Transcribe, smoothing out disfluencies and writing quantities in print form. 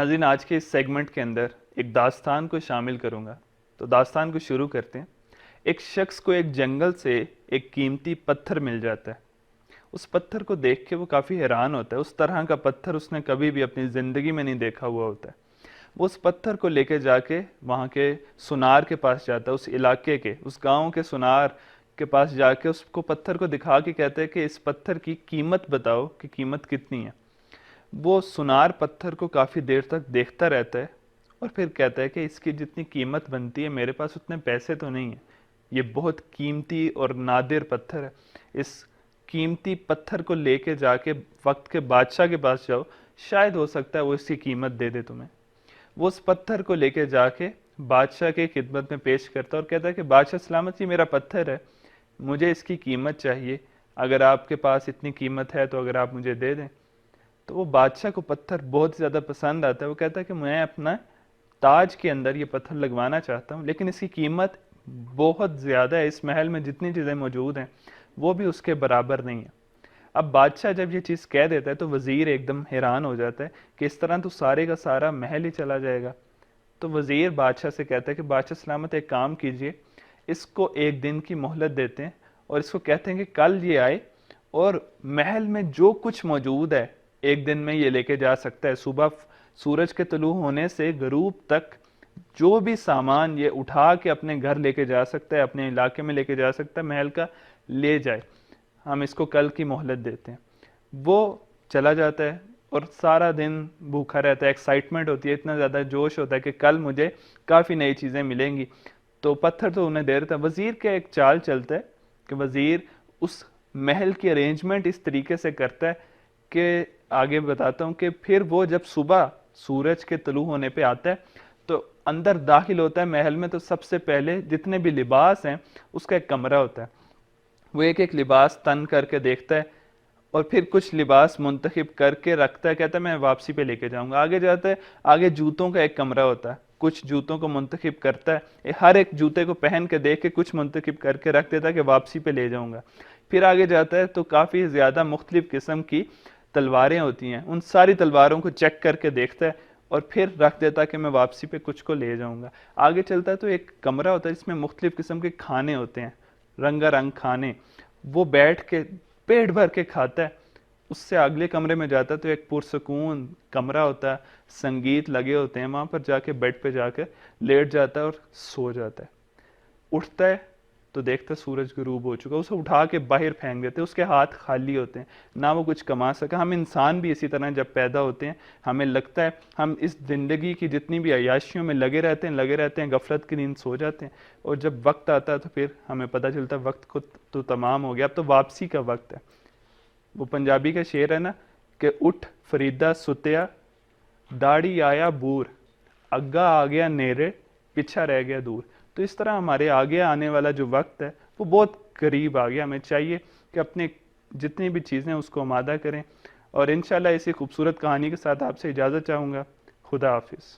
ناظرین، آج کے اس سیگمنٹ کے اندر ایک داستان کو شامل کروں گا، تو داستان کو شروع کرتے ہیں۔ ایک شخص کو ایک جنگل سے ایک قیمتی پتھر مل جاتا ہے۔ اس پتھر کو دیکھ کے وہ کافی حیران ہوتا ہے، اس طرح کا پتھر اس نے کبھی بھی اپنی زندگی میں نہیں دیکھا ہوا ہوتا ہے۔ وہ اس پتھر کو لے کے جا کے وہاں کے سونار کے پاس جاتا ہے، اس علاقے کے، اس گاؤں کے سونار کے پاس جا کے اس کو پتھر کو دکھا کے کہتا ہے کہ اس پتھر کی قیمت بتاؤ کہ قیمت کتنی ہے۔ وہ سونار پتھر کو کافی دیر تک دیکھتا رہتا ہے اور پھر کہتا ہے کہ اس کی جتنی قیمت بنتی ہے میرے پاس اتنے پیسے تو نہیں ہیں، یہ بہت قیمتی اور نادر پتھر ہے، اس قیمتی پتھر کو لے کے جا کے وقت کے بادشاہ کے پاس جاؤ، شاید ہو سکتا ہے وہ اس کی قیمت دے دے تمہیں۔ وہ اس پتھر کو لے کے جا کے بادشاہ کے خدمت میں پیش کرتا ہے اور کہتا ہے کہ بادشاہ سلامت، یہ میرا پتھر ہے، مجھے اس کی قیمت چاہیے، اگر آپ کے پاس اتنی قیمت ہے تو اگر آپ مجھے دے دیں۔ تو وہ بادشاہ کو پتھر بہت زیادہ پسند آتا ہے، وہ کہتا ہے کہ میں اپنا تاج کے اندر یہ پتھر لگوانا چاہتا ہوں، لیکن اس کی قیمت بہت زیادہ ہے، اس محل میں جتنی چیزیں موجود ہیں وہ بھی اس کے برابر نہیں ہیں۔ اب بادشاہ جب یہ چیز کہہ دیتا ہے تو وزیر ایک دم حیران ہو جاتا ہے کہ اس طرح تو سارے کا سارا محل ہی چلا جائے گا۔ تو وزیر بادشاہ سے کہتا ہے کہ بادشاہ سلامت، ایک کام کیجئے، اس کو ایک دن کی مہلت دیتے ہیں اور اس کو کہتے ہیں کہ کل یہ آئے اور محل میں جو کچھ موجود ہے ایک دن میں یہ لے کے جا سکتا ہے، صبح سورج کے طلوع ہونے سے غروب تک جو بھی سامان یہ اٹھا کے اپنے گھر لے کے جا سکتا ہے، اپنے علاقے میں لے کے جا سکتا ہے، محل کا لے جائے، ہم اس کو کل کی مہلت دیتے ہیں۔ وہ چلا جاتا ہے اور سارا دن بھوکا رہتا ہے، ایکسائٹمنٹ ہوتی ہے، اتنا زیادہ جوش ہوتا ہے کہ کل مجھے کافی نئی چیزیں ملیں گی۔ تو پتھر تو انہیں دے رہتا ہے، وزیر کا ایک چال چلتا ہے کہ وزیر اس محل کی ارینجمنٹ اس طریقے سے کرتا ہے کہ آگے بتاتا ہوں کہ پھر وہ جب صبح سورج کے طلوع ہونے پہ آتا ہے تو اندر داخل ہوتا ہے محل میں، تو سب سے پہلے جتنے بھی لباس ہیں اس کا ایک کمرہ ہوتا ہے، وہ ایک ایک لباس تن کر کے دیکھتا ہے اور پھر کچھ لباس منتخب کر کے رکھتا ہے، کہتا ہے میں واپسی پہ لے کے جاؤں گا۔ آگے جاتا ہے، آگے جوتوں کا ایک کمرہ ہوتا ہے، کچھ جوتوں کو منتخب کرتا ہے، ہر ایک جوتے کو پہن کے دیکھ کے کچھ منتخب کر کے رکھ دیتا ہے کہ واپسی پہ لے جاؤں گا۔ پھر آگے جاتا ہے تو کافی زیادہ مختلف قسم کی تلواریں ہوتی ہیں، ان ساری تلواروں کو چیک کر کے دیکھتا ہے اور پھر رکھ دیتا ہے کہ میں واپسی پہ کچھ کو لے جاؤں گا۔ آگے چلتا ہے تو ایک کمرہ ہوتا ہے جس میں مختلف قسم کے کھانے ہوتے ہیں، رنگا رنگ کھانے، وہ بیٹھ کے پیٹ بھر کے کھاتا ہے۔ اس سے اگلے کمرے میں جاتا ہے تو ایک پرسکون کمرہ ہوتا ہے، سنگیت لگے ہوتے ہیں، وہاں پر جا کے بیڈ پہ جا کے لیٹ جاتا ہے اور سو جاتا ہے۔ اٹھتا ہے تو دیکھتا ہے سورج غروب ہو چکا، اسے اٹھا کے باہر پھینک دیتے، اس کے ہاتھ خالی ہوتے ہیں، نہ وہ کچھ کما سکا۔ ہم انسان بھی اسی طرح جب پیدا ہوتے ہیں ہمیں لگتا ہے ہم اس زندگی کی جتنی بھی عیاشیوں میں لگے رہتے ہیں، غفلت کی نیند سو جاتے ہیں، اور جب وقت آتا ہے تو پھر ہمیں پتہ چلتا ہے وقت کو تو تمام ہو گیا، اب تو واپسی کا وقت ہے۔ وہ پنجابی کا شعر ہے نا کہ اٹھ فریدا ستیا، داڑھی آیا بور، اگا آ گیا نیرے، پیچھا رہ گیا دور۔ تو اس طرح ہمارے آگے آنے والا جو وقت ہے وہ بہت قریب آ گیا، ہمیں چاہیے کہ اپنے جتنی بھی چیزیں اس کو آمادہ کریں، اور انشاءاللہ اسی خوبصورت کہانی کے ساتھ آپ سے اجازت چاہوں گا۔ خدا حافظ۔